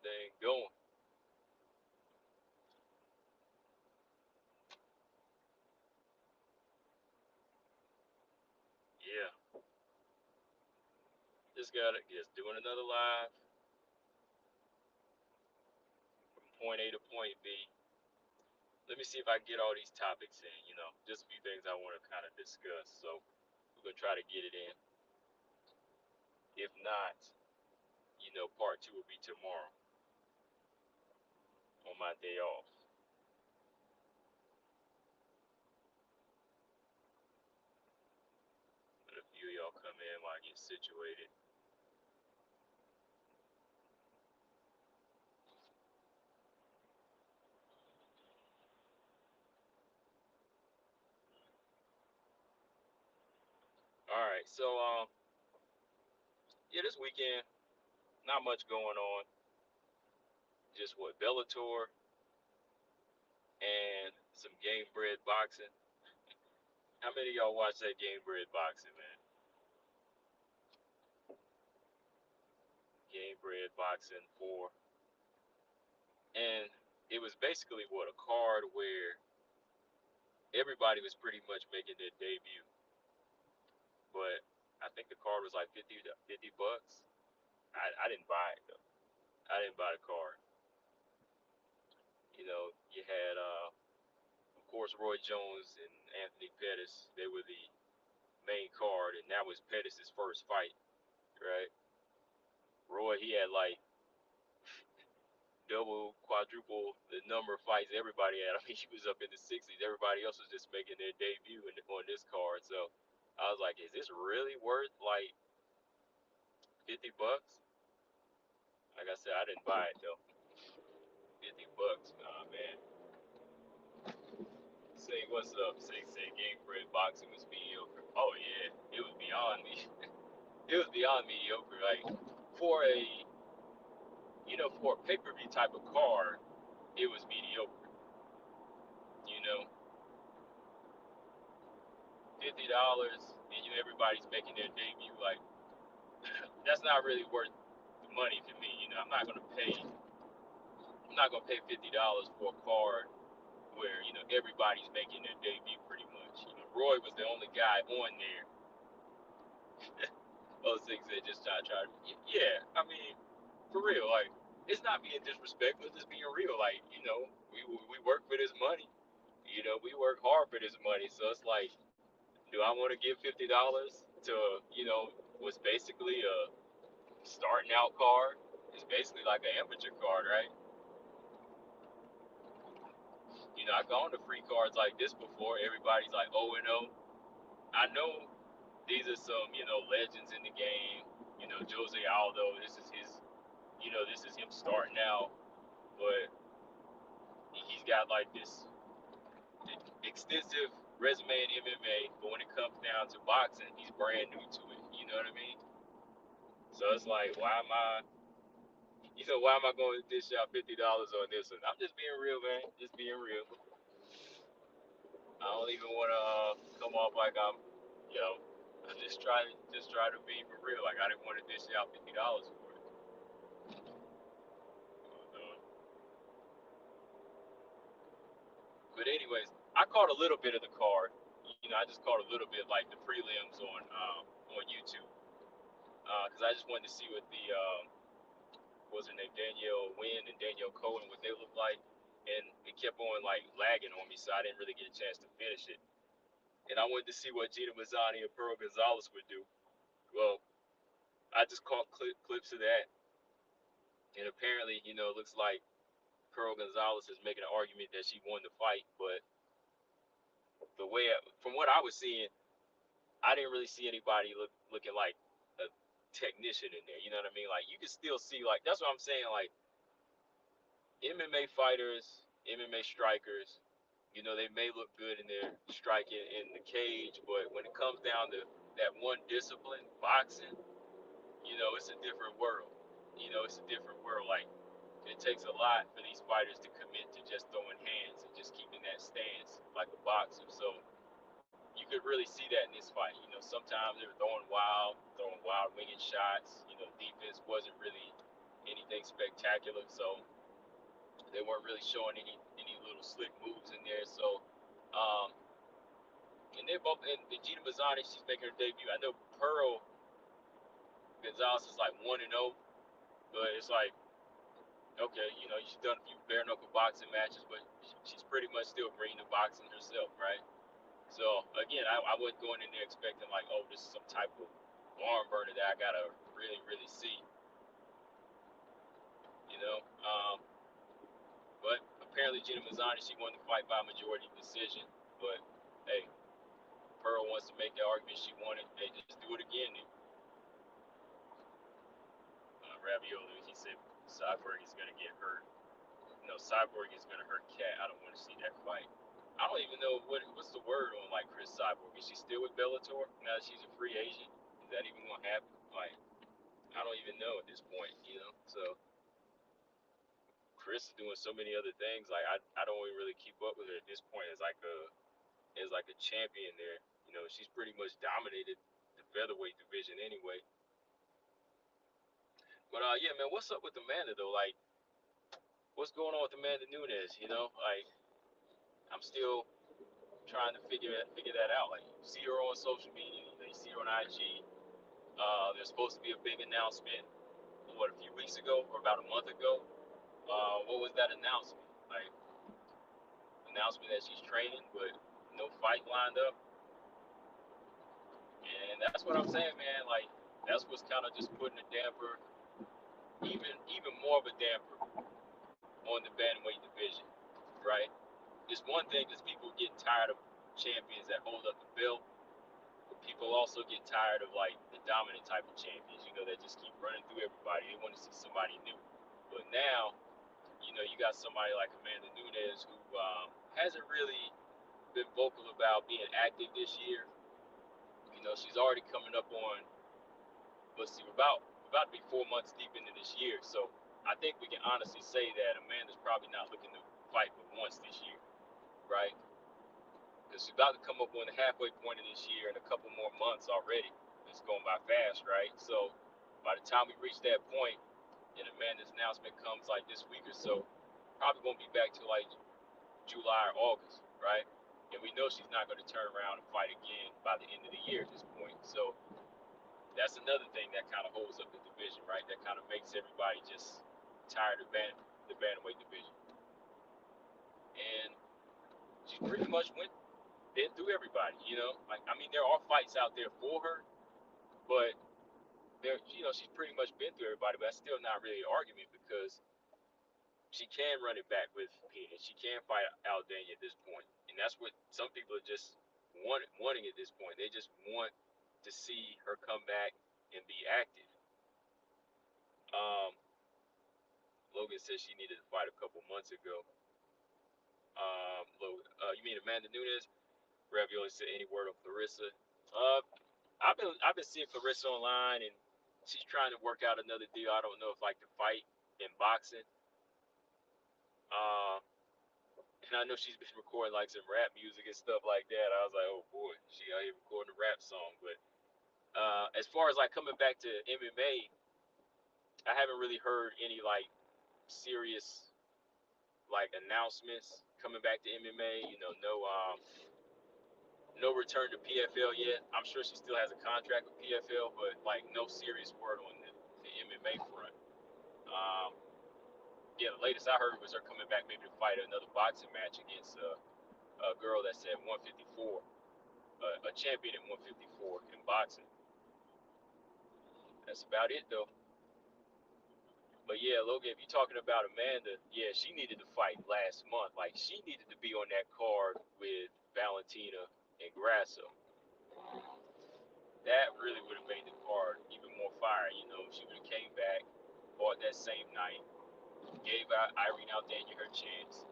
thing going. Yeah, just got it. Just doing another live from point A to point B. Let me see if I can get all these topics in. Just a few things I want to kind of discuss. So we're gonna try to get it in. If not, part two will be tomorrow on my day off. Let a few of y'all come in while I get situated. All right, so yeah, this weekend not much going on. Just what Bellator and some game bred boxing. How many of y'all watch that game bred boxing, man? Game bred boxing for, and it was basically what a card where everybody was pretty much making their debut, but I think the card was like 50 bucks. I didn't buy it though. I didn't buy the card. You had of course Roy Jones and Anthony Pettis. They were the main card, and that was Pettis' first fight, right? Roy, he had like double, quadruple the number of fights everybody had. I mean, he was up in the 60s. Everybody else was just making their debut on this card. So I was like, is this really worth like 50 bucks? Like I said, I didn't buy it though. 50 bucks, nah, man. Say what's up? Say game bred boxing was mediocre. Oh yeah, it was beyond me. It was beyond mediocre. Like for a for a pay-per-view type of card, it was mediocre. You know, $50 and everybody's making their debut. Like that's not really worth the money for me. I'm not gonna pay $50 for a card where everybody's making their debut pretty much. Roy was the only guy on there. Oh, six said just try. Yeah, I mean, for real, like it's not being disrespectful, it's just being real. Like we work for this money. We work hard for this money. So it's like, do I want to give $50 to what's basically a starting out card? It's basically like an amateur card, right? I've gone to free cards like this before. Everybody's like 0-0. I know these are some legends in the game. Jose Aldo. This is his. This is him starting out, but he's got like this extensive resume in MMA. But when it comes down to boxing, he's brand new to it. You know what I mean? So it's like, why am I going to dish out $50 on this one? I'm just being real, man. Just being real. I don't even want to come off like I'm, you know, I just try to be for real. Like I didn't want to dish out $50 for it. Uh, but anyways, I caught a little bit of the card. I just caught a little bit like the prelims on YouTube because I just wanted to see what the was her name Danielle Wynn and Danielle Cohen what they look like, and it kept on like lagging on me, so I didn't really get a chance to finish it. And I wanted to see what Gina Mazzani and Pearl Gonzalez would do. Well, I just caught clips of that, and apparently, it looks like Pearl Gonzalez is making an argument that she won the fight, but from what I was seeing, I didn't really see anybody looking like a technician in there. You know what I mean? Like you can still see like that's what I'm saying. Like MMA fighters, MMA strikers, they may look good in their striking in the cage, but when it comes down to that one discipline, boxing, it's a different world. It's a different world. Like it takes a lot for these fighters to commit to just throwing hands and just keeping that stance like a boxer. So you could really see that in this fight. Sometimes they were throwing wild, winging shots. Defense wasn't really anything spectacular. So they weren't really showing any little slick moves in there. So um, and they're both and Gina Mazzani, she's making her debut. I know Pearl Gonzalez is like 1-0, but it's like, okay, she's done a few bare knuckle boxing matches, but she's pretty much still green to boxing herself, right? So again, I wasn't going in there expecting like, oh, this is some type of arm burner that I gotta really, really see, you know. But apparently Gina Mazzani, she won the fight by majority decision. But hey, Pearl wants to make the argument she won it. Hey, just do it again. Then. Ravioli, he said Cyborg is gonna get hurt. No, Cyborg is gonna hurt Cat. I don't want to see that fight. I don't even know what's the word on like Chris Cyborg. Is she still with Bellator now that she's a free agent? Is that even gonna happen? Like, I don't even know at this point, So Chris is doing so many other things. Like I don't even really keep up with her at this point as like a champion there. She's pretty much dominated the featherweight division anyway. But yeah, man, what's up with Amanda though? Like, what's going on with Amanda Nunes? Like I'm still trying to figure that out. Like, you see her on social media, you see her on IG. There's supposed to be a big announcement. What, a few weeks ago or about a month ago? What was that announcement? Like, announcement that she's training, but no fight lined up. And that's what I'm saying, man. Like, that's what's kind of just putting a damper, even more of a damper on the bantamweight division, right? It's one thing is people getting tired of champions that hold up the belt, but people also get tired of like the dominant type of champions, that just keep running through everybody. They want to see somebody new. But now, you got somebody like Amanda Nunes who hasn't really been vocal about being active this year. She's already coming up on, let's see, about to be 4 months deep into this year. So I think we can honestly say that Amanda's probably not looking to fight but once this year, right? Because she's about to come up on the halfway point of this year in a couple more months already. It's going by fast, right? So by the time we reach that point, and Amanda's announcement comes like this week or so, probably won't be back to like July or August, right? And we know she's not going to turn around and fight again by the end of the year at this point. So that's another thing that kind of holds up the division, right? That kind of makes everybody just tired of the bantamweight division. And she pretty much been through everybody, Like, I mean, there are fights out there for her, but she's pretty much been through everybody. But that's still not really an argument because she can run it back with Pena. She can fight Aldana at this point, and that's what some people are just wanting at this point. They just want to see her come back and be active. Um, Logan said she needed to fight a couple months ago. You mean Amanda Nunes? Ravioli said any word on Clarissa? Uh, I've been seeing Clarissa online, and she's trying to work out another deal. I don't know if like to fight in boxing. Uh, and I know she's been recording like some rap music and stuff like that. I was like, oh boy, she out here recording a rap song. But as far as like coming back to MMA, I haven't really heard any like serious like announcements coming back to MMA. No return to PFL yet. I'm sure she still has a contract with PFL, but like no serious word on the MMA front. Um, yeah, the latest I heard was her coming back maybe to fight another boxing match against a girl that's at 154, a champion at 154 in boxing. That's about it though. But yeah, Logan, if you're talking about Amanda, yeah, she needed to fight last month. Like she needed to be on that card with Valentina and Grasso. That really would have made the card even more fire. She would have came back, fought that same night, gave Irene Aldana her chance.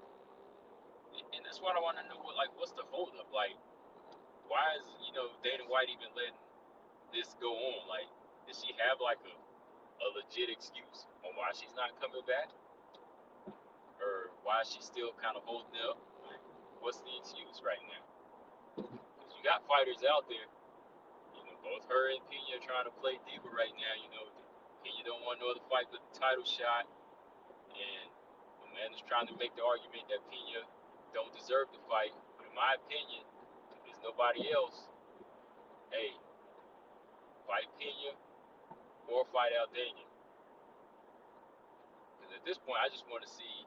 And that's what I want to know. What's the holdup? Like, why is Dana White even letting this go on? Like, does she have like a legit excuse on why she's not coming back, or why she's still kind of holding up? Like, what's the excuse right now? Because you got fighters out there. Both her and Pena trying to play diva right now. Pena don't want no other fight but the title shot, and Amanda's trying to make the argument that Pena don't deserve the fight. But in my opinion, if there's nobody else, hey, fight Pena or fight Aldana. Because at this point, I just want to see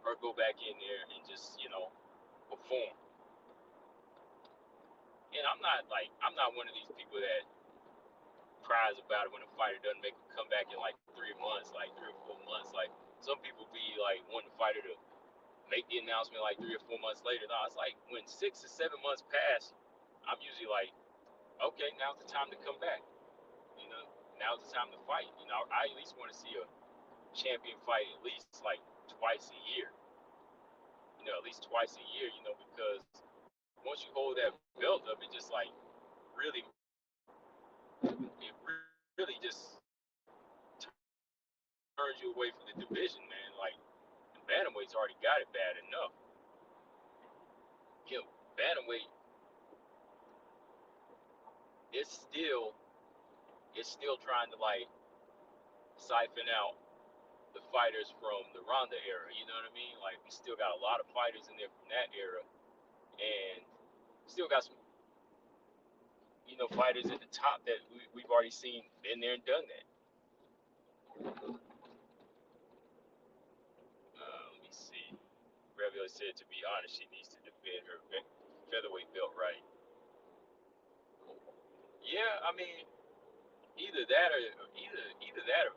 her go back in there and just, perform. And I'm not one of these people that cries about it when a fighter doesn't make a comeback in like 3 months, like 3 or 4 months. Like some people be like wanting the fighter to make the announcement like 3 or 4 months later. No, it's like when 6 or 7 months pass, I'm usually like, okay, now's the time to come back. You know, now's the time to fight. I at least want to see a champion fight at least like twice a year. At least twice a year. Because once you hold that belt up, it just like really, it really just turns you away from the division, man. Like bantamweight's already got it bad enough. Bantamweight, it's still trying to like siphon out the fighters from the Ronda era. You know what I mean? Like we still got a lot of fighters in there from that era, and still got some fighters at the top that we've already seen been there and done that. Let me see. Ravioli said, to be honest, she needs to defend her featherweight belt, right? Yeah, I mean, either that or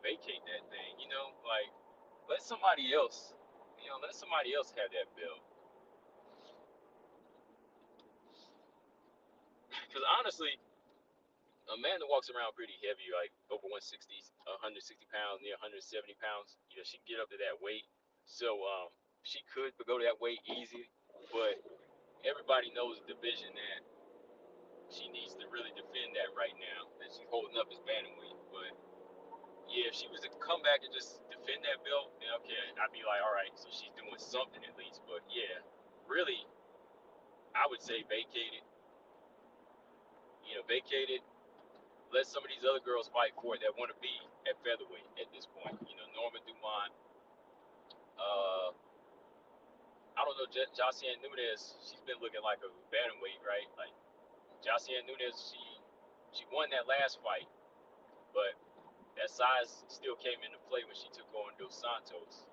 vacate that thing. Like let somebody else, have that belt. Because honestly, Amanda walks around pretty heavy, like over 160, 160 pounds, near 170 pounds. She can get up to that weight. So she could go to that weight easy, but everybody knows the division that she needs to really defend that right now. That she's holding up as bantamweight. But yeah, if she was to come back and just defend that belt, then okay, I'd be like, all right, so she's doing something at least. But yeah, really, I would say vacate it. Vacate it. Let some of these other girls fight for it that want to be at featherweight at this point. Norma Dumont. I don't know, Josiane Nunes. She's been looking like a bantamweight, right? Like Josiane Nunes, she won that last fight, but that size still came into play when she took on Dos Santos.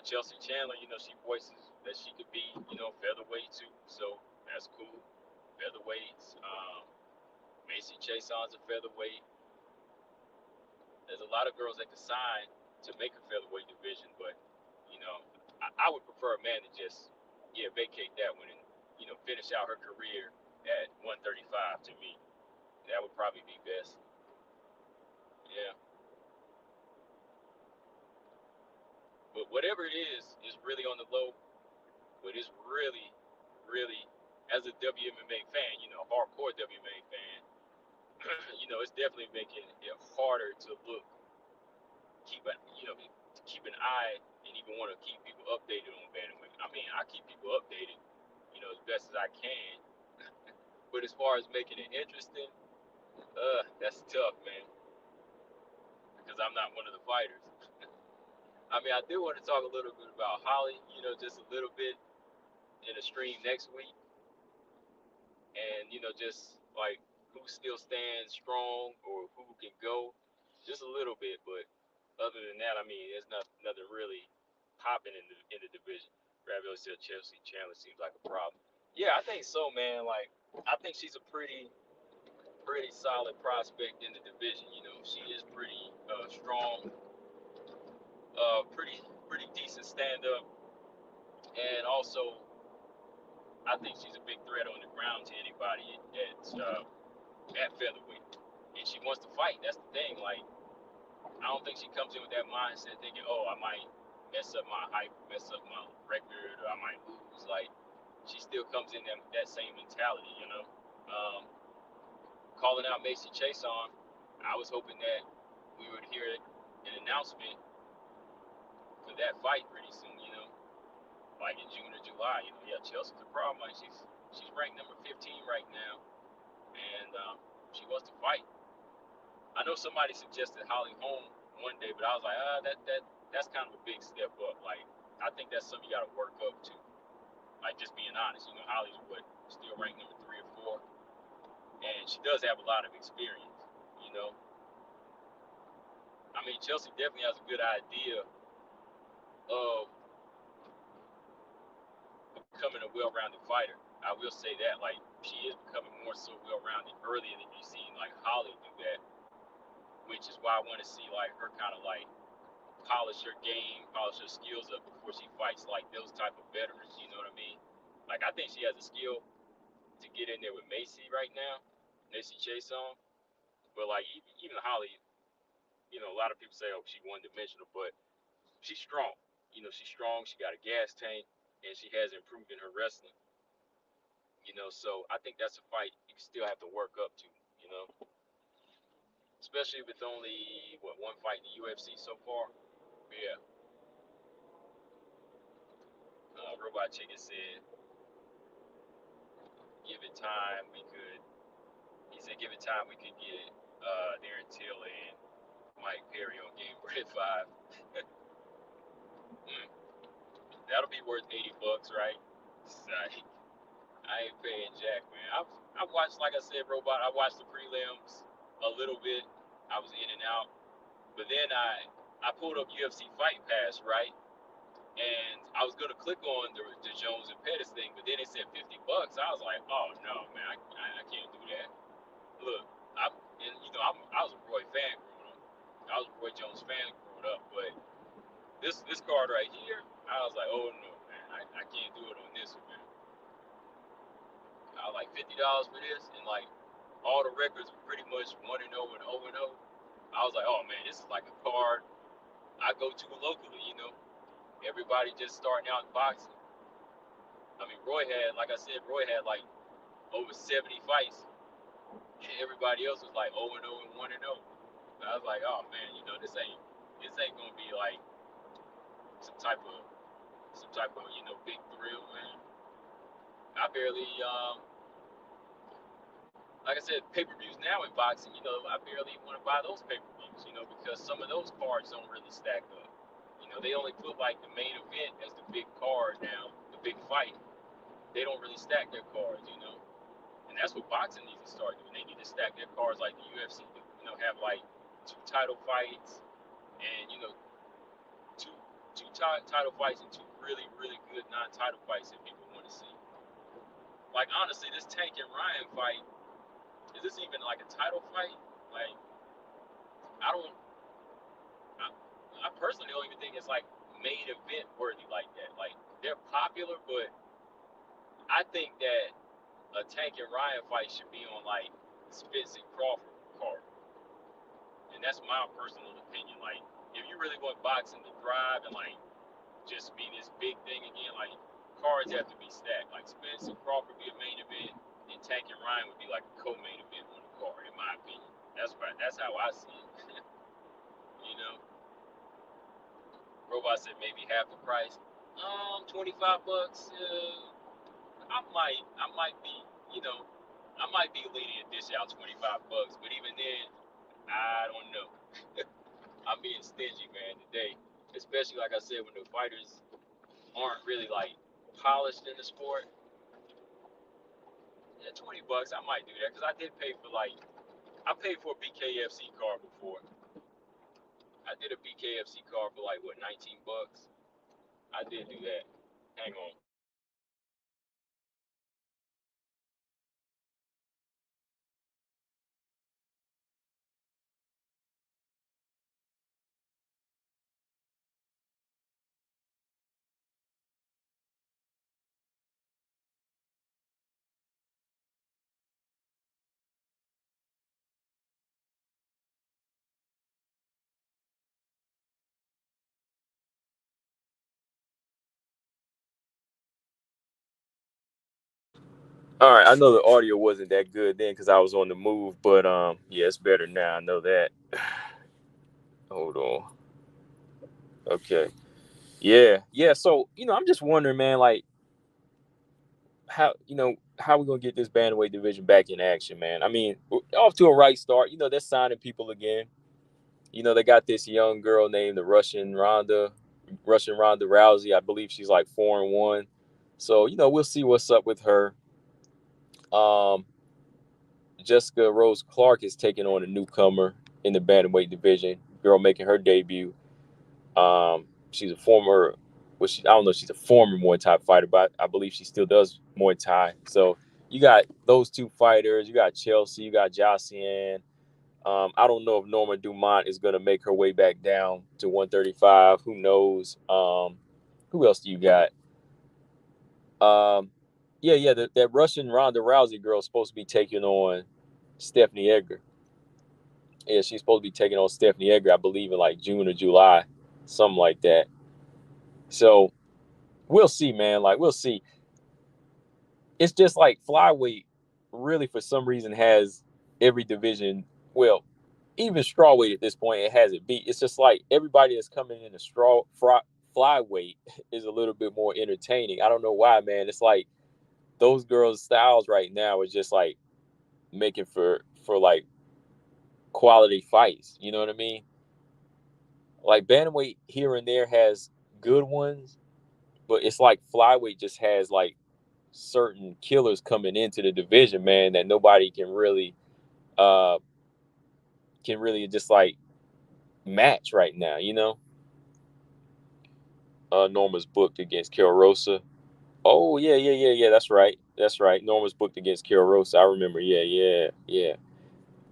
Chelsea Chandler, she voices that she could be, featherweight too, so that's cool. Featherweights. Maycee Chason's a featherweight. There's a lot of girls that could sign to make a featherweight division, but I would prefer a man to just vacate that one and finish out her career at 135. To me, that would probably be best. Yeah, but whatever it is really on the low. But it's really, really, as a WMMA fan, hardcore WMA fan, it's definitely making it harder to keep an, keep an eye and even want to keep people updated on bantamweight. I mean, I keep people updated, as best as I can. But as far as making it interesting, that's tough, man, because I'm not one of the fighters. I mean, I do want to talk a little bit about Holly, just a little bit in a stream next week, and just like who still stands strong or who can go, just a little bit. But other than that, I mean, there's nothing really popping in the division. Ravioli said Chelsea Chandler seems like a problem. Yeah, I think so, man. Like I think she's a pretty solid prospect in the division. She is pretty strong, pretty decent stand up, and also I think she's a big threat on the ground to anybody at featherweight, and she wants to fight. That's the thing. Like I don't think she comes in with that mindset thinking, oh, I might mess up my hype, mess up my record, or I might lose. Like she still comes in that same mentality. Um, Calling out Maycee Chason, I was hoping that we would hear an announcement for that fight pretty soon. Like in June or July. Yeah, Chelsea's a problem. Like she's ranked number 15 right now, and she wants to fight. I know somebody suggested Holly Holm one day, but I was like, that's kind of a big step up. Like, I think that's something you got to work up to. Like, just being honest, Holly's still ranked number 3 or 4, and she does have a lot of experience. You know, I mean, Chelsea definitely has a good idea of becoming a well-rounded fighter. I will say that, like, she is becoming more so well-rounded earlier than you've seen like Holly do that, which is why I want to see like her kind of like polish her game, polish her skills up before she fights like those type of veterans. You know what I mean? Like, I think she has a skill to get in there with Maycee right now, Maycee Chase on. But like even Holly, a lot of people say, oh, she one-dimensional, but she's strong. She's strong. She got a gas tank, and she has improved in her wrestling. So I think that's a fight you still have to work up to. You know, especially with only one fight in the UFC so far. But yeah, Robot Chicken said, "Give it time, we could." He said, "Give it time, we could get Darren Till and Mike Perry on Game Bread 5." mm, that'll be worth $80, right? I ain't paying Jack, man. I watched, like I said, Robot. I watched the prelims a little bit. I was in and out, but then I pulled up UFC Fight Pass, right? And I was gonna click on the Jones and Pettis thing, but then it said $50. I was like, oh no, man, I can't do that. Look, I was a Roy fan growing up. I was a Roy Jones fan growing up, but this card right here, I was like, oh no, man, I can't do it on this one, man. I was like $50 for this, and like all the records were pretty much 1-0 and 0-0. I was like, oh man, this is like a card I go to locally, Everybody just starting out in boxing. I mean, like I said, Roy had like over 70 fights. Everybody else was like 0-0 and 1-0. I was like, oh man, this ain't gonna be like some type of big thrill, man. I barely like I said, pay-per-views now in boxing, I barely want to buy those pay-per-views, because some of those cards don't really stack up. They only put like the main event as the big card now, the big fight. They don't really stack their cards. And that's what boxing needs to start doing. They need to stack their cards like the UFC do. Have like 2 title fights and two title fights and 2 really good non-title fights that people want to see. Like, honestly, this Tank and Ryan fight, is this even like a title fight? Like, I don't. I personally don't even think it's like main event worthy like that. Like, they're popular, but I think that a Tank and Ryan fight should be on like Spence and Crawford card. And that's my personal opinion. Like, if you really want boxing to thrive and like just be this big thing again, like, cards have to be stacked. Like, Spence and Crawford be a main event, and Tank and Ryan would be like a co-main event on the card, in my opinion. That's how I see it. you know. Robot said maybe half the price. $25. I might be, you know, I might be leaning to dish out $25, but even then, I don't know. I'm being stingy, man, today. Especially like I said, when the fighters aren't really like polished in the sport. Yeah, $20, I might do that because I did pay for I paid for a BKFC card before. I did a BKFC card for like what, $19. I did do that. Hang on. All right, I know the audio wasn't that good then because I was on the move, but yeah, it's better now. I know that. Hold on. Okay. Yeah, yeah. So I'm just wondering, man, like how how we gonna get this bantamweight division back in action, man? I mean, off to a right start. They're signing people again. They got this young girl named the Russian Ronda Rousey. I believe she's like 4-1. So we'll see what's up with her. Um, Jessica Rose Clark is taking on a newcomer in the bantamweight division. Girl making her debut. She's a former, I don't know if she's a former Muay Thai fighter, but I believe she still does Muay Thai. So you got those two fighters. You got Chelsea. You got Josiane. I don't know if Norma Dumont is going to make her way back down to 135. Who knows? Who else do you got? That Russian Ronda Rousey girl is supposed to be taking on Stephanie Edgar. Yeah, she's supposed to be taking on Stephanie Edgar, I believe, in like June or July, something like that. So we'll see, man. Like, we'll see. It's just like flyweight really, for some reason, has every division. Well, even strawweight at this point, it has it beat. It's just like everybody that's coming in a flyweight is a little bit more entertaining. I don't know why, man. It's like those girls' styles right now is just like making for like quality fights. You know what I mean? Like bantamweight here and there has good ones, but it's like flyweight just has like certain killers coming into the division, man, that nobody uh can really just like match right now. Norma's booked against Kill Rosa. Oh yeah. That's right. Norma's booked against Kill Rosa. I remember. Yeah.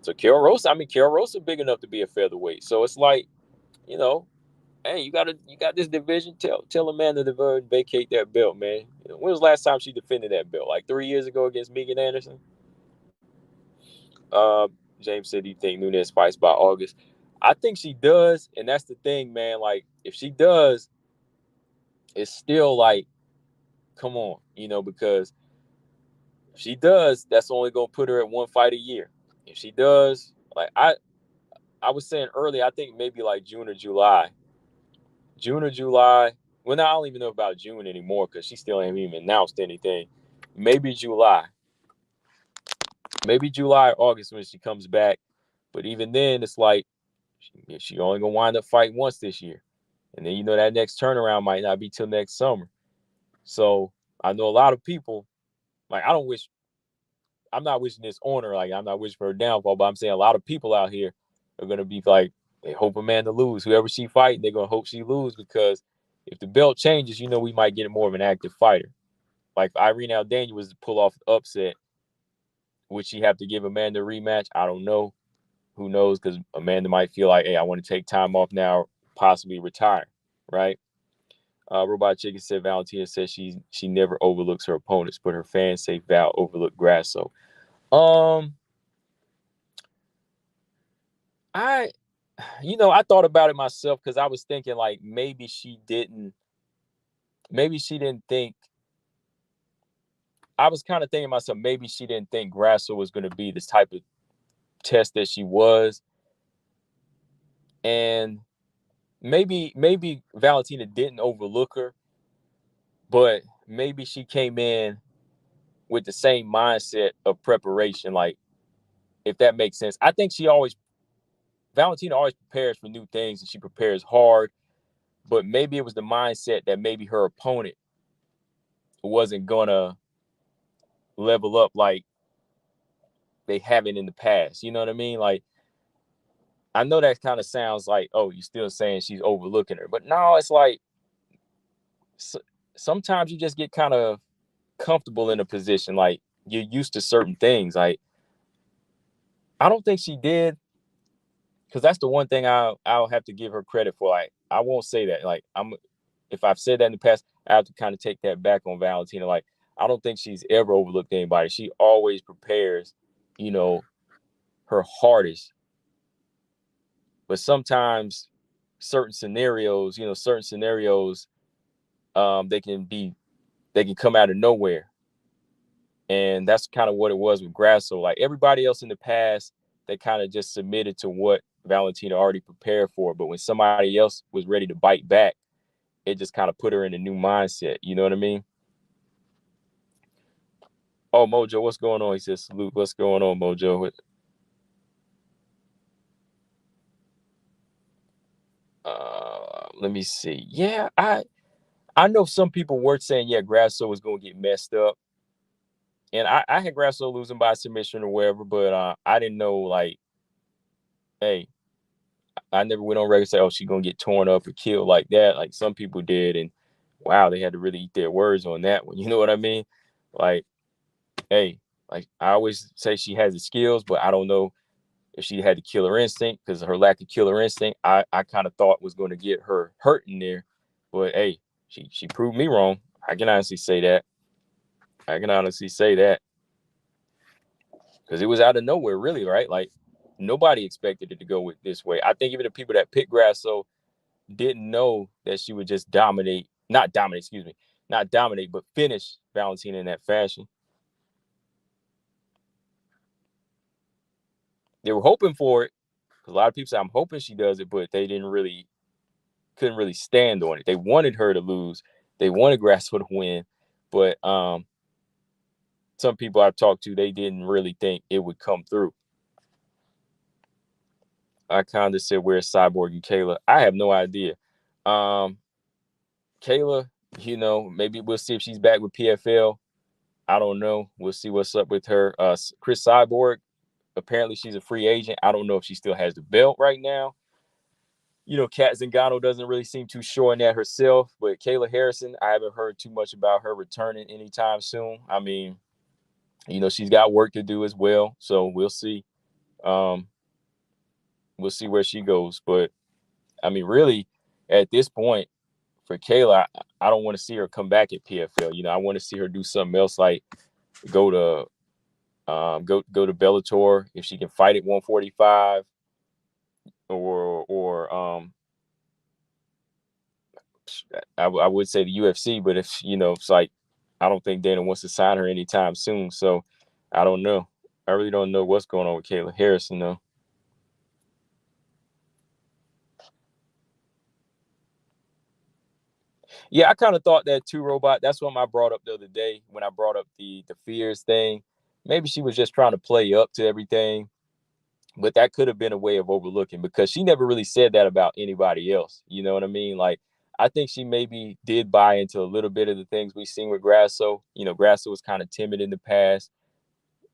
So Kill Rosa big enough to be a featherweight. So it's like, you know, hey, you got this division. Tell Amanda to vacate that belt, man. When was the last time she defended that belt? Like 3 years ago against Megan Anderson. Uh, James said, "Do you think Nunes fights by August?" I think she does, and that's the thing, man. Like, if she does, it's still like, come on, because if she does, that's only gonna put her at one fight a year. If she does, like I was saying earlier, I think maybe like June or July. June or July. Well, now I don't even know about June anymore because she still ain't even announced anything. Maybe July. Maybe July or August when she comes back. But even then, it's like she only gonna wind up fighting once this year. And then that next turnaround might not be till next summer. So I know a lot of people, like I'm not wishing this on her, like I'm not wishing for her downfall, but I'm saying a lot of people out here are gonna be like, they hope Amanda lose. Whoever she fight, they're gonna hope she lose because if the belt changes, we might get more of an active fighter. Like if Irene Aldana was to pull off the upset, would she have to give Amanda a rematch? I don't know. Who knows? Because Amanda might feel like, hey, I want to take time off now, possibly retire, right? Robot Chicken said Valentina says she never overlooks her opponents, but her fans say Val overlooked Grasso. Um, I, I thought about it myself because I was thinking like maybe she didn't think. I was kind of thinking to myself, maybe she didn't think Grasso was going to be this type of test that she was, and maybe Valentina didn't overlook her, but maybe she came in with the same mindset of preparation, like if that makes sense. I think Valentina always prepares for new things and she prepares hard, but maybe it was the mindset that maybe her opponent wasn't gonna level up like they haven't in the past. You know what I mean? Like, I know that kind of sounds like, oh, you're still saying she's overlooking her, but no, it's like sometimes you just get kind of comfortable in a position, like you're used to certain things. Like, I don't think she did, because that's the one thing I'll have to give her credit for. Like, I won't say that. Like, if I've said that in the past, I have to kind of take that back on Valentina. Like, I don't think she's ever overlooked anybody. She always prepares, you know, her hardest. But sometimes certain scenarios, they can come out of nowhere. And that's kind of what it was with Grasso. Like everybody else in the past, they kind of just submitted to what Valentina already prepared for. But when somebody else was ready to bite back, it just kind of put her in a new mindset. You know what I mean? Oh, Mojo, what's going on? He says, salute. What's going on, Mojo? Let me see. Yeah, I know some people were saying, yeah, Grasso was going to get messed up. And I had Grasso losing by submission or whatever, but I didn't know, like, hey, I never went on record and say, oh, she's going to get torn up or killed like that. Like some people did. And wow, they had to really eat their words on that one. You know what I mean? Like, hey, like I always say she has the skills, but I don't know if she had the killer instinct because her lack of killer instinct, I kind of thought was going to get her hurt in there. But hey, she proved me wrong. I can honestly say that. I can honestly say that because it was out of nowhere, really, right? Like nobody expected it to go with this way. I think even the people that picked Grasso didn't know that she would just not dominate, but finish Valentina in that fashion. They were hoping for it. A lot of people say I'm hoping she does it, but they couldn't really stand on it. They wanted her to lose. They wanted Grasso to win, but some people I've talked to, they didn't really think it would come through. I kind of said, where's Cyborg and Kayla? I have no idea. Kayla, maybe we'll see if she's back with PFL. I don't know. We'll see what's up with her. Chris Cyborg, apparently she's a free agent. I don't know if she still has the belt right now. Kat Zingano doesn't really seem too sure in that herself. But Kayla Harrison, I haven't heard too much about her returning anytime soon. I mean, she's got work to do as well. So we'll see. We'll see where she goes. But, I mean, really, at this point, for Kayla, I don't want to see her come back at PFL. I want to see her do something else, like go to Bellator if she can fight at 145, or I would say the UFC, but if it's like I don't think Dana wants to sign her anytime soon. So I don't know. I really don't know what's going on with Kayla Harrison though. Yeah, I kind of thought that too, Robot. That's what I brought up the other day when I brought up the fears thing. Maybe she was just trying to play up to everything, but that could have been a way of overlooking because she never really said that about anybody else. You know what I mean? Like, I think she maybe did buy into a little bit of the things we've seen with Grasso. Grasso was kind of timid in the past,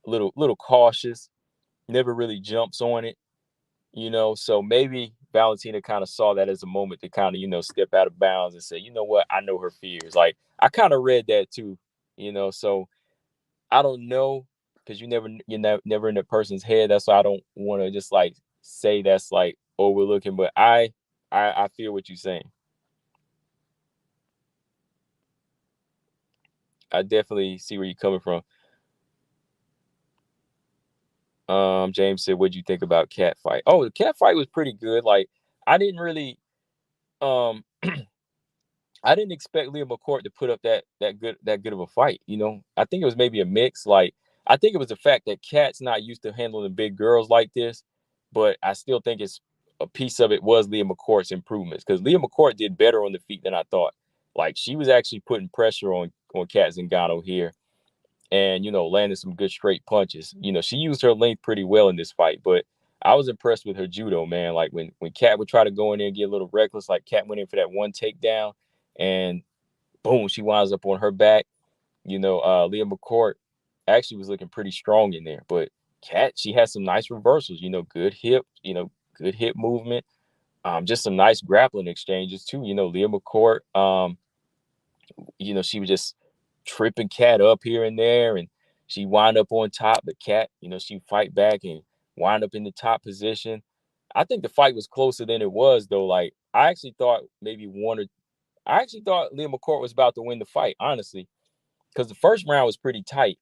little cautious, never really jumps on it. So maybe Valentina kind of saw that as a moment to kind of, step out of bounds and say, you know what, I know her fears. Like, I kind of read that too, so I don't know because you're never in a person's head. That's why I don't want to just like say that's like overlooking. But I feel what you're saying. I definitely see where you're coming from. James said, "What'd you think about cat fight?" Oh, the cat fight was pretty good. Like I didn't really um I didn't expect Leah McCourt to put up that good of a fight. I think it was maybe a mix. Like I think it was the fact that Kat's not used to handling big girls like this, but I still think it's a piece of it was Leah McCourt's improvements because Leah McCourt did better on the feet than I thought. Like she was actually putting pressure on Kat Zingano here, and landing some good straight punches. She used her length pretty well in this fight, but I was impressed with her judo, man. Like when Kat would try to go in there and get a little reckless, like Kat went in for that one takedown, and boom, she winds up on her back. Leah McCourt actually was looking pretty strong in there, but Kat, she had some nice reversals. Good hip movement. Just some nice grappling exchanges too. Leah McCourt. She was just tripping Kat up here and there, and she wind up on top. But Kat, she fight back and wind up in the top position. I think the fight was closer than it was, though. Like I actually thought Leah McCourt was about to win the fight, honestly, because the first round was pretty tight.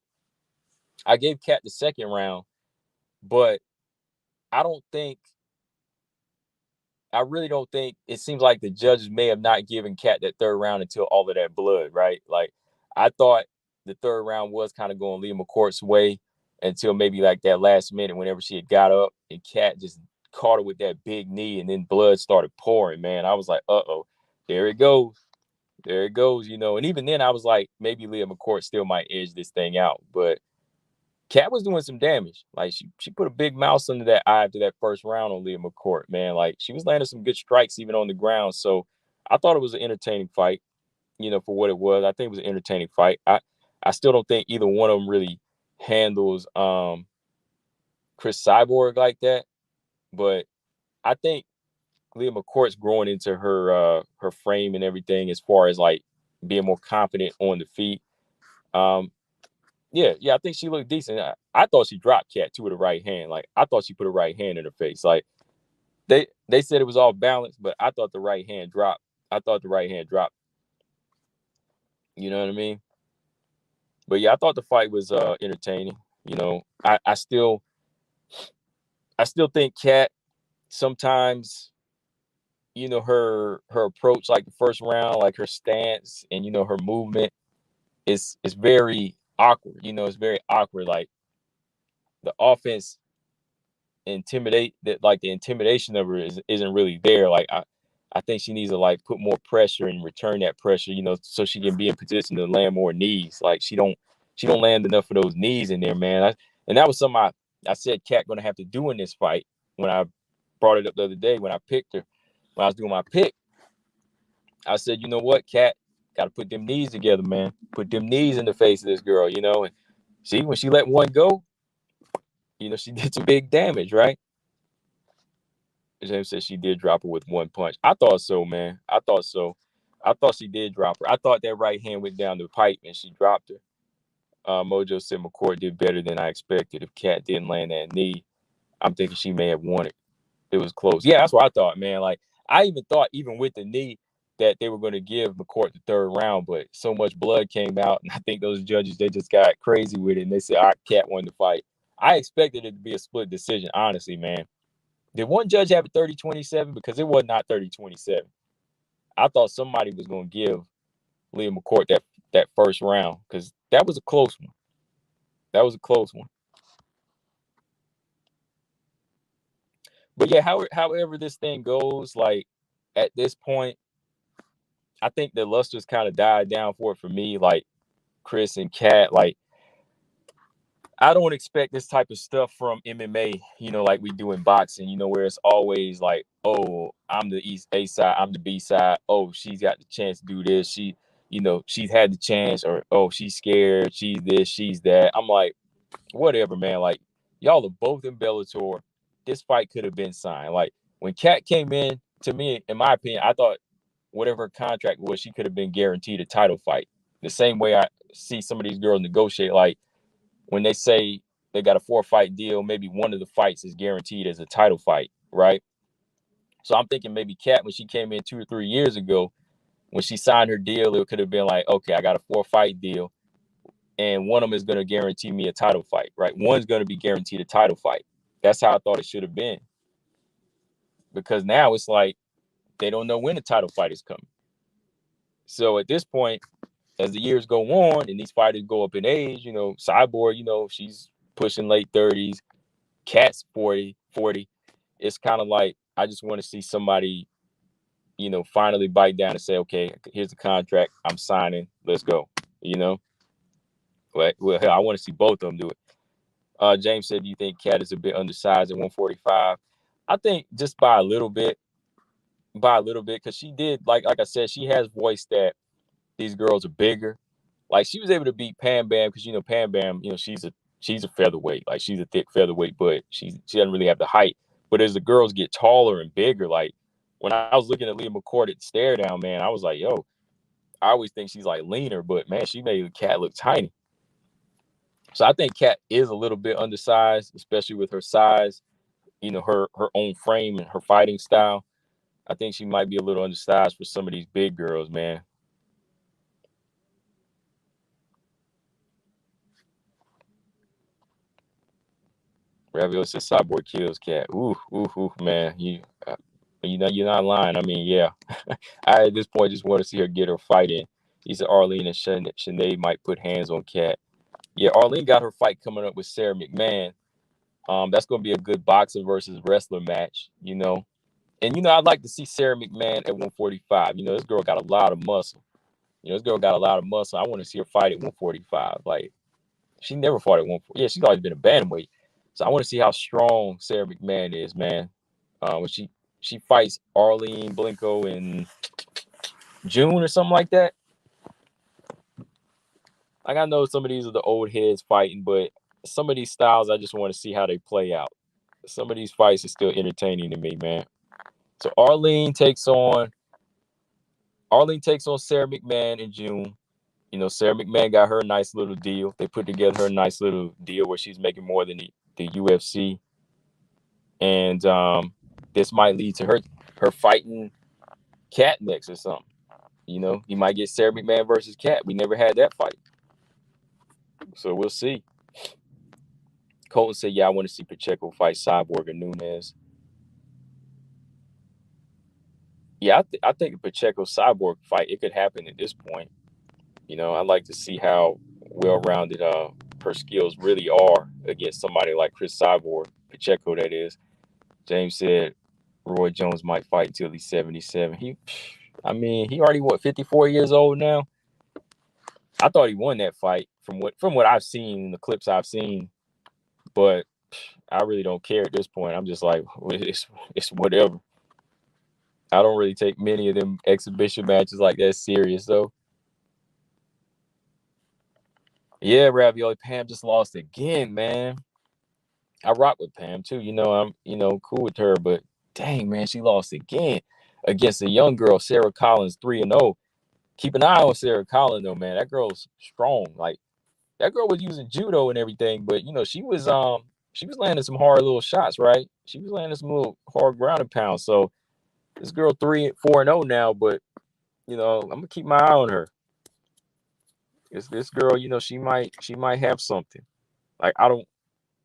I gave Kat the second round, but I don't think I really don't think it seems like the judges may have not given Kat that third round until all of that blood, right? Like I thought the third round was kind of going Leah McCourt's way until maybe like that last minute whenever she had got up and Kat just caught her with that big knee and then blood started pouring, man. I was like, uh-oh, there it goes. There it goes, And even then I was like, maybe Leah McCourt still might edge this thing out. But Cat was doing some damage. Like she put a big mouse under that eye after that first round on Leah McCourt, man. Like she was landing some good strikes even on the ground. So I thought it was an entertaining fight, for what it was. I think it was an entertaining fight. I still don't think either one of them really handles Chris Cyborg like that. But I think Leah McCourt's growing into her frame and everything as far as like being more confident on the feet. Yeah, I think she looked decent. I thought she dropped Cat too with a right hand. Like I thought she put a right hand in her face. Like they said it was all balanced, but I thought the right hand dropped. I thought the right hand dropped. You know what I mean? But yeah, I thought the fight was entertaining. I still think Cat sometimes, her approach, like the first round, like her stance and her movement is very awkward. It's very awkward. Like the offense the intimidation of her isn't really there. Like I think she needs to like put more pressure and return that pressure, so she can be in position to land more knees. Like she don't land enough of those knees in there, man. And that was something I said Cat gonna have to do in this fight when I brought it up the other day when I picked her. When I was doing my pick, I said, you know what, Cat, gotta put them knees together, man. Put them knees in the face of this girl, and see when she let one go, she did some big damage, right? James said she did drop her with one punch. I thought so, man. I thought so. I thought she did drop her. I thought that right hand went down the pipe and she dropped her. Mojo said McCourt did better than I expected. If Cat didn't land that knee, I'm thinking she may have won it. It was close. Yeah, that's what I thought, man. Like I even thought, even with the knee, that they were going to give McCourt the third round, but so much blood came out, and I think those judges, they just got crazy with it, and they said, "All right, Cat won the fight." I expected it to be a split decision, honestly, man. Did one judge have a 30-27? Because it was not 30-27. I thought somebody was going to give Leah McCourt that first round because that was a close one. That was a close one. But yeah, however this thing goes, like at this point, I think the luster's kind of died down for it for me. Like Chris and Kat, like I don't expect this type of stuff from MMA, like we do in boxing, where it's always like, oh, I'm the East A side, I'm the B side. Oh, she's got the chance to do this. She's had the chance, or oh, she's scared, she's this, she's that. I'm like, whatever, man. Like, y'all are both in Bellator. This fight could have been signed. Like when Kat came in, to me, in my opinion, I thought whatever her contract was, she could have been guaranteed a title fight. The same way I see some of these girls negotiate, like when they say they got a 4-fight deal, maybe one of the fights is guaranteed as a title fight, right? So I'm thinking maybe Kat, when she came in 2 or 3 years ago, when she signed her deal, it could have been like, okay, I got a 4-fight deal, and one of them is going to guarantee me a title fight, right? One's going to be guaranteed a title fight. That's how I thought it should have been. Because now it's like they don't know when the title fight is coming. So at this point, as the years go on and these fighters go up in age, Cyborg, she's pushing late 30s, Cat's 40. It's kind of like I just want to see somebody, finally bite down and say, okay, here's the contract. I'm signing. Let's go. Well, hell, I want to see both of them do it. James said, do you think Cat is a bit undersized at 145? I think just by a little bit, because she did, like I said, she has voiced that these girls are bigger. Like she was able to beat Pam Bam because Pam Bam, she's a featherweight. Like she's a thick featherweight, but she doesn't really have the height. But as the girls get taller and bigger, like when I was looking at Leah McCourt at stare down, man, I was like, yo, I always think she's like leaner, but man, she made the Cat look tiny. So I think Cat is a little bit undersized, especially with her size, her own frame and her fighting style. I think she might be a little undersized for some of these big girls, man. Ravioli says Cyborg kills Cat. Ooh, man. You're not lying. I mean, yeah. I at this point just want to see her get her fight in. He said Arlene and Sinead might put hands on Cat. Yeah, Arlene got her fight coming up with Sarah McMahon. That's going to be a good boxer versus wrestler match, And, I'd like to see Sarah McMahon at 145. This girl got a lot of muscle. I want to see her fight at 145. Like, She never fought at 140. Yeah, she's always been a bantamweight. So I want to see how strong Sarah McMahon is, man. When she fights Arlene Blenko in June or something like that. Like, I know some of these are the old heads fighting, but some of these styles, I just want to see how they play out. Some of these fights are still entertaining to me, man. So Arlene takes on Sarah McMahon in June. You know, Sarah McMahon got her nice little deal. They put together her nice little deal where she's making more than the UFC. And this might lead to her fighting Cat next or something. You know, you might get Sarah McMahon versus Cat. We never had that fight. So we'll see. Colton said, yeah, I want to see Pacheco fight Cyborg and Nunes. Yeah, I think a Pacheco Cyborg fight, it could happen at this point. You know, I'd like to see how well-rounded her skills really are against somebody like Chris Cyborg, Pacheco, that is. James said Roy Jones might fight until he's 77. He already, 54 years old now? I thought he won that fight from what I've seen, the clips I've seen. But I really don't care at this point. I'm just like, it's whatever. I don't really take many of them exhibition matches like that serious, though. Yeah, Ravioli. Pam just lost again, man. I rock with Pam too. You know, I'm cool with her, but dang, man, she lost again against a young girl, Sarah Collins, 3-0. Keep an eye on Sarah Collins though, man. That girl's strong. Like, that girl was using judo and everything, but she was landing some hard little shots, right? She was landing some little hard ground and pounds. So this girl 4-0 now, but I'm gonna keep my eye on her. This girl, she might have something. Like, I don't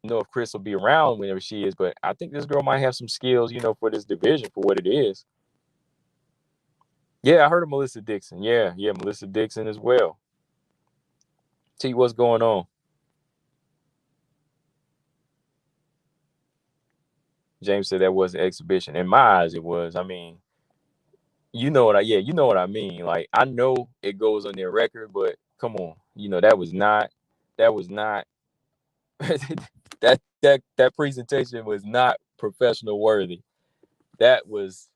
know if Chris will be around whenever she is, but I think this girl might have some skills, for this division for what it is. Yeah, I heard of Melissa Dixon. Yeah, Melissa Dixon as well. See what's going on. James said that was an exhibition. In my eyes, it was. I mean, you know what I mean. Like, I know it goes on their record, but come on, that was not that presentation was not professional worthy. That was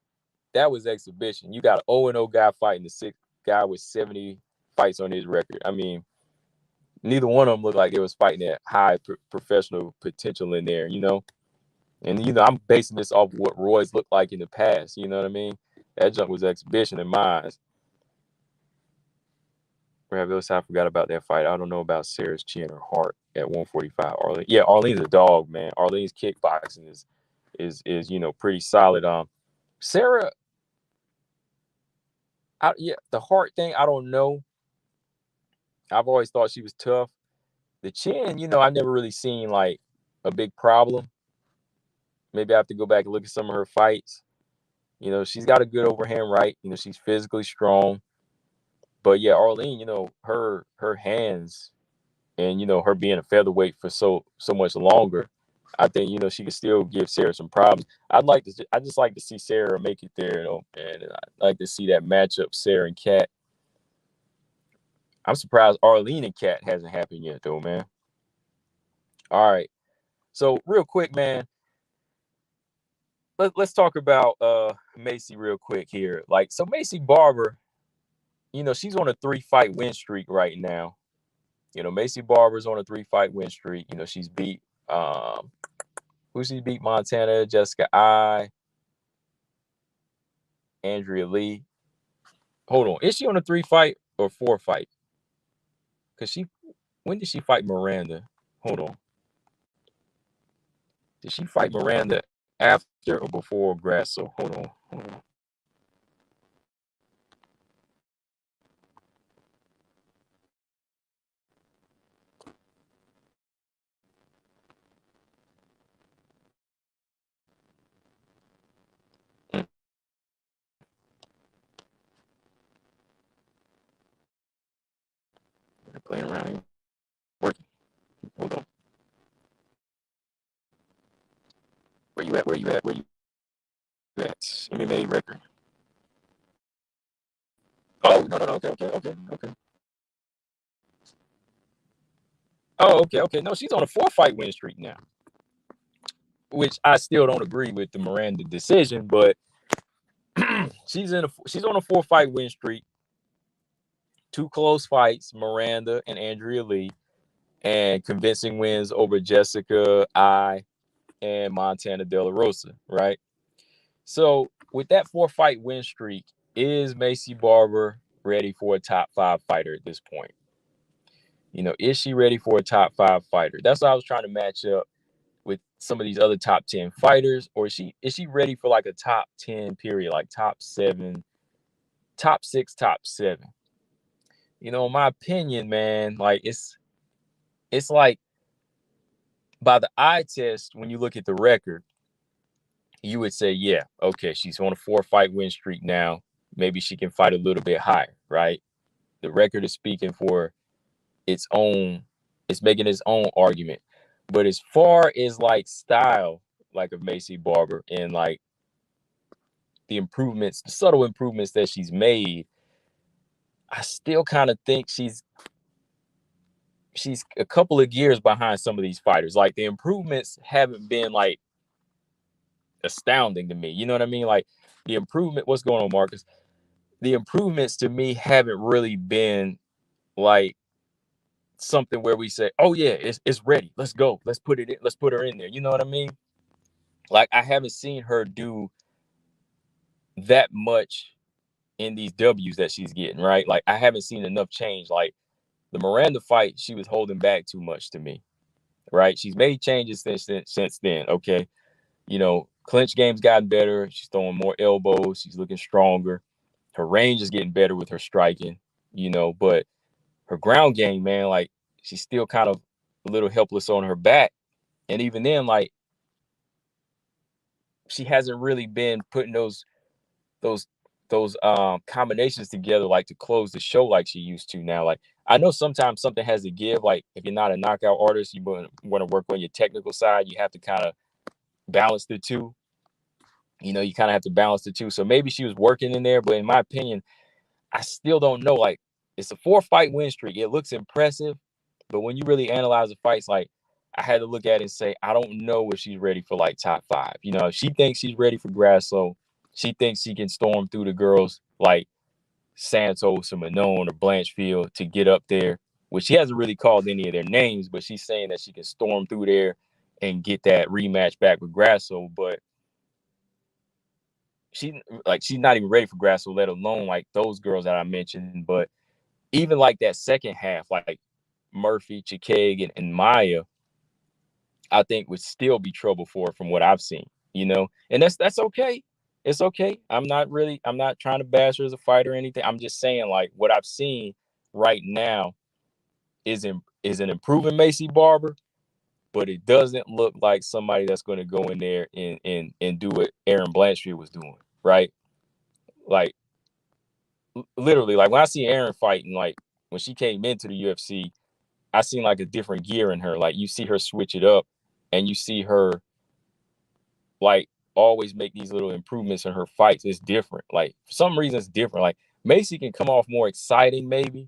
exhibition. You got an 0-0 guy fighting the sixth guy with 70 fights on his record. I mean, neither one of them looked like they was fighting at high professional potential in there, And I'm basing this off of what Roy's looked like in the past. You know what I mean? That junk was exhibition in my eyes. I forgot about that fight. I don't know about Sarah's chin or heart at 145. Arlene's a dog, man. Arlene's kickboxing is pretty solid. Sarah, the heart thing, I don't know. I've always thought she was tough. The chin, I've never really seen like a big problem. Maybe I have to go back and look at some of her fights. She's got a good overhand right. She's physically strong. But yeah, Arlene, her hands and her being a featherweight for so much longer, I think she could still give Sarah some problems. I just like to see Sarah make it there, and I'd like to see that matchup, Sarah and Kat. I'm surprised Arlene and Kat hasn't happened yet, though, man. All right, so real quick, man, let's talk about Maycee real quick here. Like, so Maycee Barber, she's on a 3-fight win streak right now. Maycee Barber's on a 3-fight win streak. She's beat who she beat? Montana, Jessica I, Andrea Lee. Hold on, is she on a 3-fight or 4-fight? Cause when did she fight Miranda? Hold on, did she fight Miranda after or before Grasso? Hold on. Playing around here. Working. Hold on. Where you at? Where you at? MMA record. Oh, no. Okay. Oh, okay. No, she's on a 4-fight win streak now, which I still don't agree with the Miranda decision, but she's on a 4-fight win streak. 2 close fights, Miranda and Andrea Lee, and convincing wins over Jessica I and Montana De La Rosa, right? So with that 4-fight win streak, is Maycee Barber ready for a top 5 fighter at this point? Is she ready for a top 5 fighter? That's what I was trying to match up with some of these other top 10 fighters, or is she ready for like a top 10 period, like top 7, top 6, top 7? In my opinion, man, like it's like by the eye test, when you look at the record, you would say, yeah, okay, she's on a 4-fight win streak now. Maybe she can fight a little bit higher, right? The record is speaking for its own, it's making its own argument. But as far as like style, like of Maycee Barber and like the improvements, the subtle improvements that she's made, I still kind of think she's a couple of gears behind some of these fighters. Like the improvements haven't been like astounding to me. You know what I mean? Like the improvement, what's going on, Marcus? The improvements to me haven't really been like something where we say, oh yeah, it's ready. Let's go. Let's put it in. Let's put her in there. You know what I mean? Like I haven't seen her do that much in these W's that she's getting, right? Like I haven't seen enough change. Like the Miranda fight, she was holding back too much to me, right? She's made changes since then. Okay. Clinch game's gotten better. She's throwing more elbows. She's looking stronger. Her range is getting better with her striking, but her ground game, man, like she's still kind of a little helpless on her back. And even then, like she hasn't really been putting those combinations together like to close the show like she used to now. Like I know sometimes something has to give. Like if you're not a knockout artist, you want to work on your technical side. You have to kind of balance the two. You kind of have to balance the two. So maybe she was working in there, but in my opinion, I still don't know. Like it's a 4-fight win streak. It looks impressive, but when you really analyze the fights, like I had to look at it and say, I don't know if she's ready for like top 5. If she thinks she's ready for Grasso, she thinks she can storm through the girls like Santos or Manon or Blanchfield to get up there, which she hasn't really called any of their names, but she's saying that she can storm through there and get that rematch back with Grasso. But she's not even ready for Grasso, let alone like those girls that I mentioned. But even like that second half, like Murphy, Chikeg, and Maya, I think would still be trouble for her from what I've seen, and that's okay. It's okay. I'm not trying to bash her as a fighter or anything. I'm just saying like what I've seen right now is an improving Maycee Barber, but it doesn't look like somebody that's going to go in there and do what Aaron Blanchfield was doing, right? Like literally, like when I see Aaron fighting, like when she came into the UFC, I seen like a different gear in her. Like you see her switch it up, and you see her like always make these little improvements in her fights. It's different. Like for some reason, it's different. Like Maycee can come off more exciting, maybe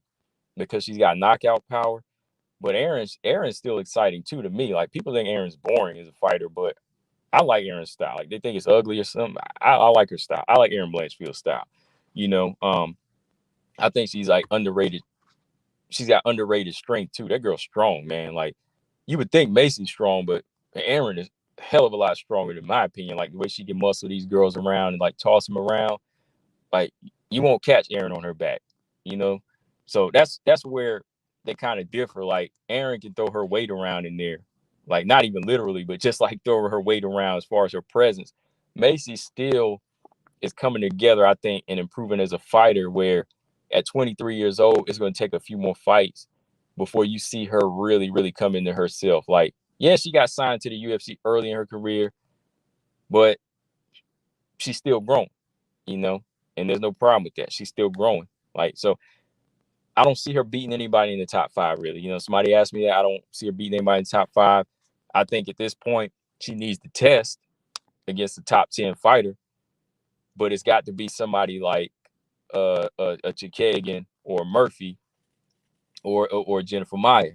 because she's got knockout power. But Aaron's still exciting too to me. Like people think Aaron's boring as a fighter, but I like Aaron's style. Like they think it's ugly or something. I like her style. I like Aaron Blanchfield's style. I think she's like underrated. She's got underrated strength too. That girl's strong, man. Like you would think Maycee's strong, but Aaron is a hell of a lot stronger in my opinion. Like the way she can muscle these girls around and like toss them around. Like you won't catch Aaron on her back, So that's where they kind of differ. Like Aaron can throw her weight around in there, like not even literally, but just like throw her weight around as far as her presence. Maycee still is coming together, I think, and improving as a fighter. Where at 23 years old, it's going to take a few more fights before you see her really, really come into herself. Like, yeah, she got signed to the UFC early in her career, but she's still growing, and there's no problem with that. She's still growing. Like, so I don't see her beating anybody in the top 5, really. Somebody asked me that. I don't see her beating anybody in the top 5. I think at this point, she needs to test against the top 10 fighter, but it's got to be somebody like a Chikagan or Murphy or Jennifer Maya.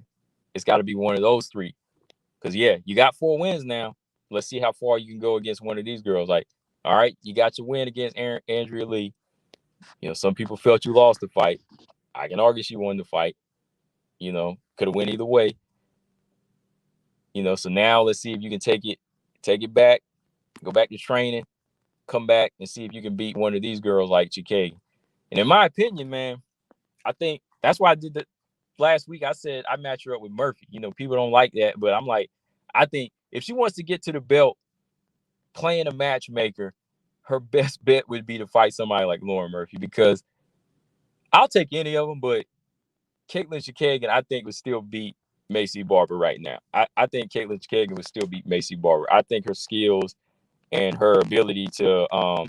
It's got to be one of those three. Because, yeah, you got 4 wins now. Let's see how far you can go against one of these girls. Like, all right, you got your win against Andrea Lee. Some people felt you lost the fight. I can argue she won the fight. Could have went either way. So now let's see if you can take it back, go back to training, come back and see if you can beat one of these girls like Chikay. And in my opinion, man, I think that's why I did the last week. I said I match her up with Murphy. People don't like that, but I'm like, I think if she wants to get to the belt playing a matchmaker, her best bet would be to fight somebody like Lauren Murphy, because I'll take any of them, but Caitlin Chikagan, I think, would still beat Maycee Barber right now. I think Caitlin Chikagan would still beat Maycee Barber. I think her skills and her ability to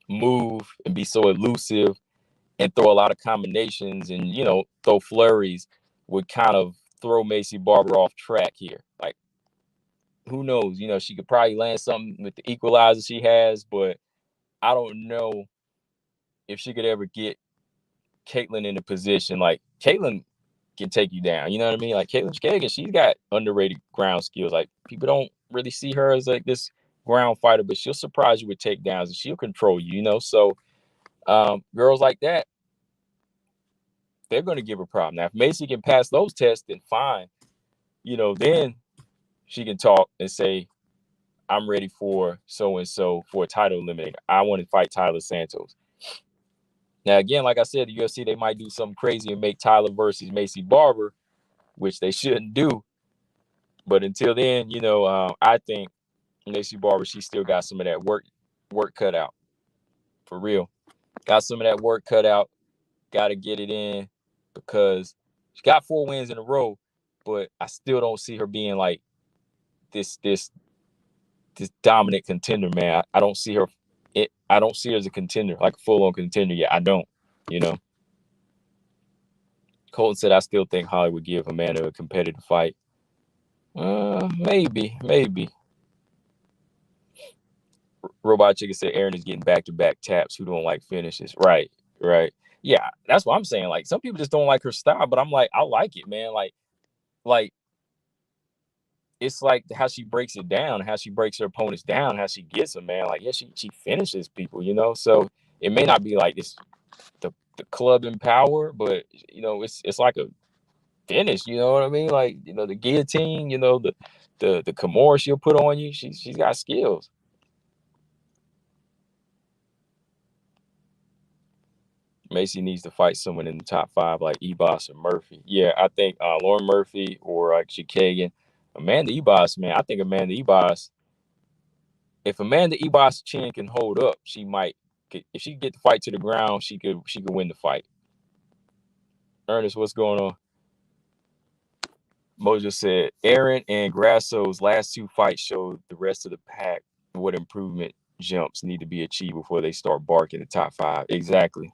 move and be so elusive and throw a lot of combinations and, throw flurries would kind of throw Maycee Barber off track here. Like, who knows? She could probably land something with the equalizer she has, but I don't know if she could ever get Caitlin in a position. Like, Caitlin can take you down. You know what I mean? Like, Caitlin Chikagan, she's got underrated ground skills. Like, people don't really see her as like this ground fighter, but she'll surprise you with takedowns and she'll control you, So girls like that, they're going to give her a problem. Now, if Maycee can pass those tests, then fine. Then she can talk and say, I'm ready for so-and-so for a title eliminator. I want to fight Tyler Santos. Now, again, like I said, the UFC, they might do something crazy and make Tyler versus Maycee Barber, which they shouldn't do. But until then, I think Maycee Barber, she still got some of that work cut out. For real. Got some of that work cut out. Got to get it in, because she got 4 wins in a row, but I still don't see her being like this dominant contender, man. I don't see her. I don't see her as a contender, like a full-on contender yet. I don't. Colton said, I still think Holly would give Amanda a competitive fight. Maybe. Robot Chicken said Aaron is getting back-to-back taps. Who don't like finishes? Right. Yeah, that's what I'm saying. Like, some people just don't like her style, but I'm like, I like it, man. Like it's like how she breaks it down, how she breaks her opponents down, how she gets them, man. Like, yeah, she finishes people, So it may not be like this the club in power, but it's like a finish. You know what I mean? Like, the guillotine, the Kimura she'll put on you. She's got skills. Maycee needs to fight someone in the top 5 like Ebos or Murphy. Yeah, I think Lauren Murphy or like Chikagan. Amanda Ebos, man. I think Amanda Ebos, if Amanda Ebos' chin can hold up, she might. If she could get the fight to the ground, she could win the fight. Ernest, what's going on? Mojo said, Aaron and Grasso's last 2 fights showed the rest of the pack what improvement jumps need to be achieved before they start barking the top 5. Exactly.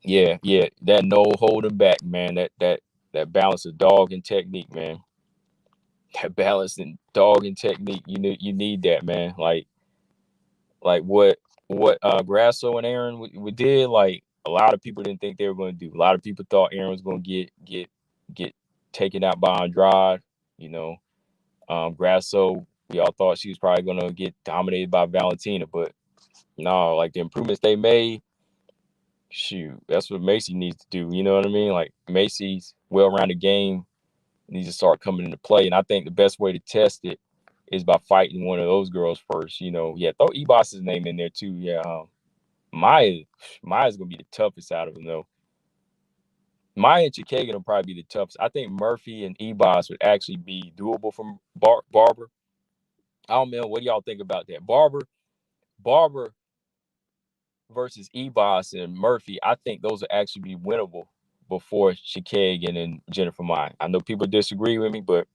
Yeah. That no holding back, man. That balance of dog and technique, man. That balance and dog and technique. You need that, man. Like what Grasso and Aaron we did. Like, a lot of people didn't think they were going to do. A lot of people thought Aaron was going to get taken out by Andrade. Grasso, we all thought she was probably going to get dominated by Valentina, but no, like, the improvements they made, shoot, that's what Maycee needs to do. You know what I mean? Like, Maycee's well-rounded game needs to start coming into play, and I think the best way to test it is by fighting one of those girls first. Yeah, throw Ebos' name in there too. Yeah, Maya's gonna be the toughest out of them though. Maya and Chikagan will probably be the toughest. I think Murphy and Ebos would actually be doable from Barber. I don't know. What do y'all think about that? Barber versus Ebos and Murphy. I think those will actually be winnable before Chikagan and Jennifer Maya. I know people disagree with me, but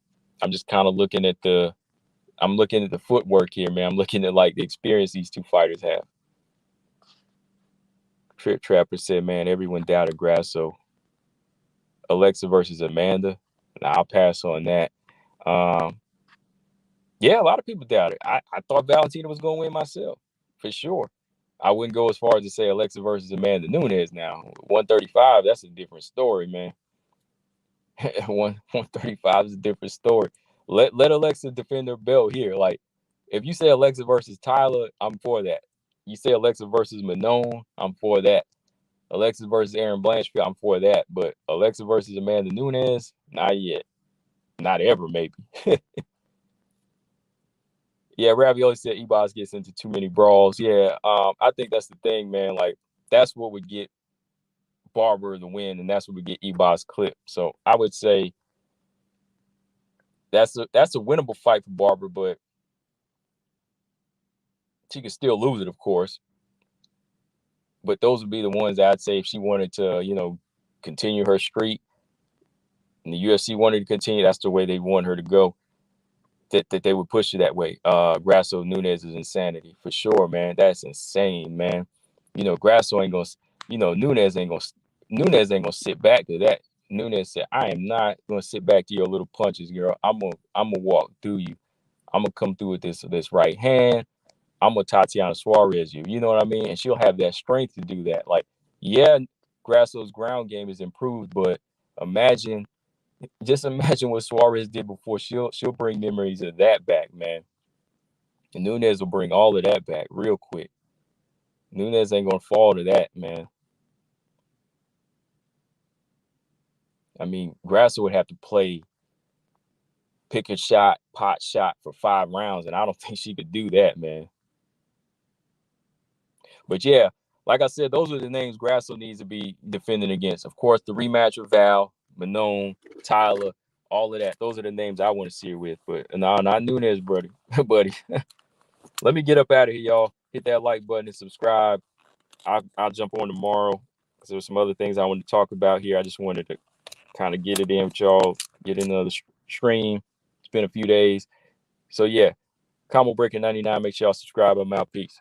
I'm just kind of looking at the footwork here, man. I'm looking at like the experience these 2 fighters have. Trip Trapper said, man, everyone doubted Grasso. Alexa versus Amanda. Nah, I'll pass on that. Yeah, a lot of people doubted. I thought Valentina was going to win myself, for sure. I wouldn't go as far as to say Alexa versus Amanda Nunes now. 135, that's a different story, man. 135 is a different story. Let Alexa defend her belt here. Like, if you say Alexa versus Tyler, I'm for that. You say Alexa versus Manon, I'm for that. Alexa versus Aaron Blanchfield, I'm for that. But Alexa versus Amanda Nunes, not yet. Not ever, maybe. Yeah, Ravioli said Ebos gets into too many brawls. Yeah, I think that's the thing, man. Like, that's what would get Barber the win, and that's what would get Ebos clip. So I would say that's a winnable fight for Barber, but she could still lose it, of course. But those would be the ones that I'd say if she wanted to, continue her streak, and the UFC wanted to continue, that's the way they want her to go. That they would push it that way. Grasso Nunes is insanity for sure, man. That's insane, man. Grasso ain't gonna, Nunes ain't gonna sit back to that. Nunes said, "I am not gonna sit back to your little punches, girl. I'm gonna walk through you. I'm gonna come through with this right hand. I'm gonna Tatiana Suarez you. You know what I mean? And she'll have that strength to do that. Like, yeah, Grasso's ground game is improved, but just imagine what Suarez did before. She'll bring memories of that back, man. And Nunes will bring all of that back real quick. Nunes ain't gonna fall to that, man. I mean, Grasso would have to play pick a shot, pot shot for 5 rounds, and I don't think she could do that, man. But yeah, like I said, those are the names Grasso needs to be defending against. Of course, the rematch with Val, Manon, Tyler, all of that. Those are the names I want to see her with. But no, not Nunes, buddy. buddy. Let me get up out of here, y'all. Hit that like button and subscribe. I'll jump on tomorrow because there's some other things I want to talk about here. I just wanted to kind of get it in with y'all, get in another stream. It's been a few days. So yeah, Combo Breaker 99. Make sure y'all subscribe. I'm out. Peace.